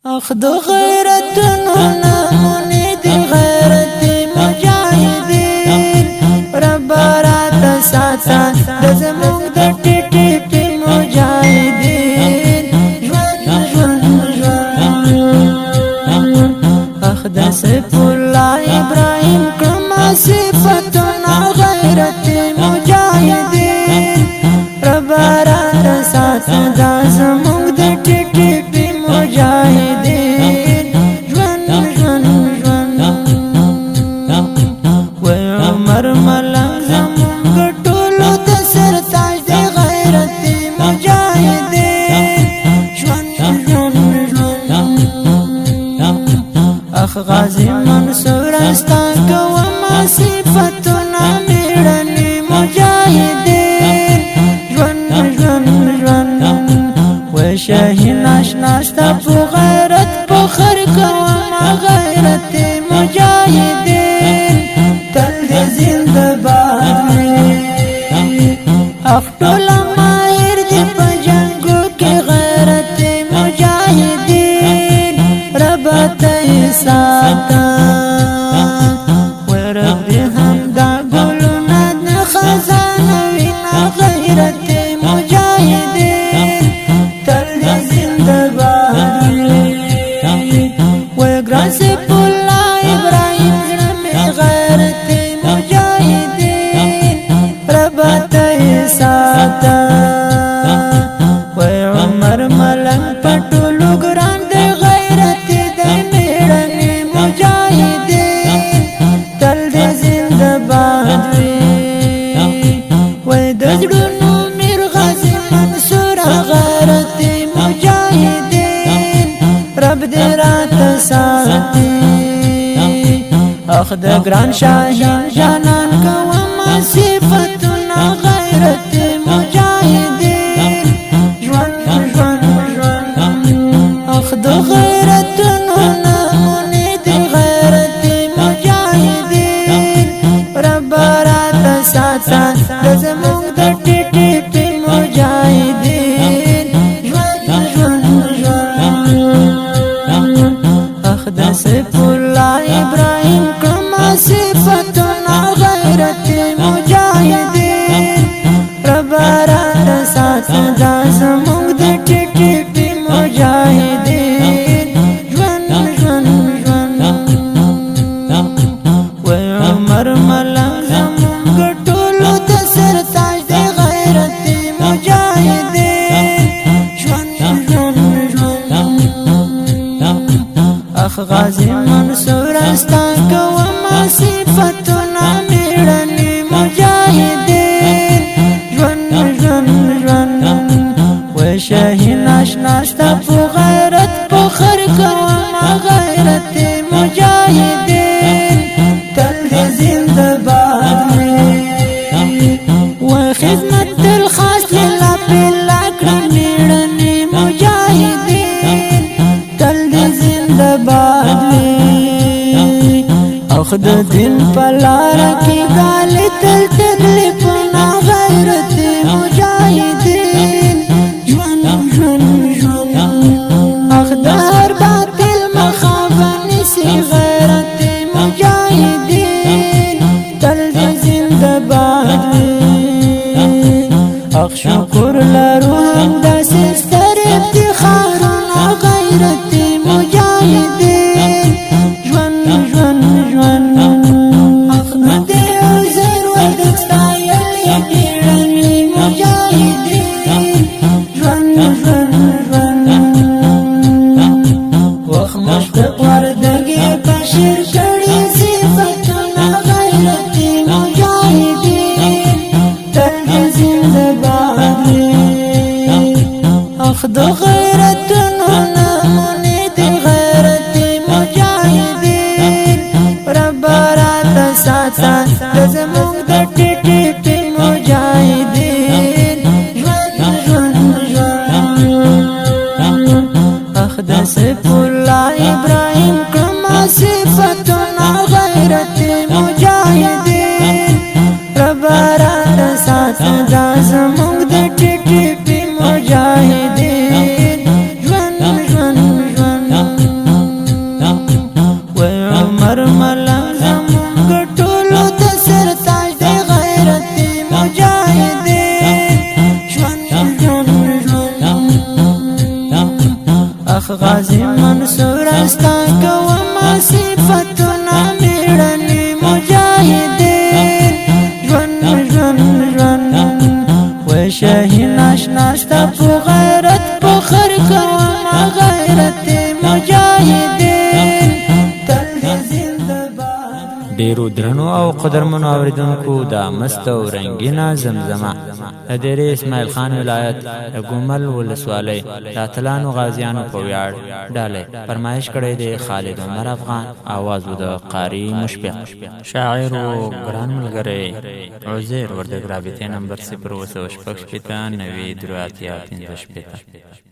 اخد غیرتونو نمونی دی غیرت مجاہدین رب رات ساتا دزمونگ دا ٹی پی مجاہدین اخد سیف اللہ ابراہیم کرما صفتنا غیرت مجاہدین رب رات ساتا دزمونگ دا ٹی پی مجاہدین عمر ملنگ زمونگ ټولو د سر تاج د غیرت مجاهدین اخ غازی منصور استا کوما صفتنا میړنی مجاهدین و شاهین آشنا ستا په غیرت فخر کوما غیرت مجاهدین زنده باد میں اخطول ماہر دی پا جنگو کی غیرت مجاہدین ربط ایساتا ورب دی حمدہ گلوند خزانوینا غیرت مجاہدین تل دی زنده باد میں ویگران سے پولا ابراہیم زنمی غیرت ساتا و عمر ملنگ پټولو ګران د غیرت د میړنی مجاهدین تل دې زنده باد وي و د زړونو میر غازی منصور غیرت مجاهدین رب دې رات ساتي اخ د ګران شاهین جانان کوما صفتنا غیرت مجاهدین اخد غیرتونو نمونی دی غیرت مجاهدین رب رات ساتا دزمونگ دا ٹی پی مجاهدین اخد سیف اللہ ابراہیم کرما صفتنا غیرت مجاهدین رب رات ساتا دزمونگ دا ٹی پی مجاهدین و عمر ملنگ زمونگ ټولو د سر تاج د غیرت مجاهدین اخ غازی منصور استا کوما صفتنا میړنی مجاهدین و شاهین آشنا ستا په غیرت فخر کوما غیرت مجاهدین تل دې زنده باد میں و خدمت دل خاص لله پیلا کړه میړنی مجاهدین تل دې زنده باد میں اخ د دین په لار کې غالي تل تکلیفونه غیرت مجاهدین اخدار باطل مخافنی سی غیرت مجاہدین تل دی زنده باد اخ شکر لرو هم دا سستر افتخارنا غیرت مجاہدین اخمد عزر ودکستایل یقیرنی مجاہدین مشتق وردگی بشیر کری صفتنا غیرت مجاہدین تل زنده باد اخد غیرتونو نمونی دی غیرت مجاہدین رب رات ساتا دزمونگ دا ٹی پی مجاہدین اخد سیف اللہ ابراہیم کرما صفتنا غیرت مجاہدین رب رات ساتا دزمونگ دا ٹی پی مجاہدین اخ غازی منصور استا کوما صفتنا میړنی مجاهدین ژوند و شهین آشناستا په غیرت فخر کوما غیرت مجاهدین تل زنده باد. ډیرو درنو او قدرمنو اوریدونکو دا مست او رنگینه زمزمه د ډیرې اسماعیل خان ولایت د ګومل ولسوالۍ د اتلانو غازیانو په ویاړ ډالۍ فرمایش کړی دی خالد عمر افغان. آواز و د قاری مشفق، شاعر و ګران ملګری عزیر وردګ. رابطې نمبر 0 90 15 90 83 15.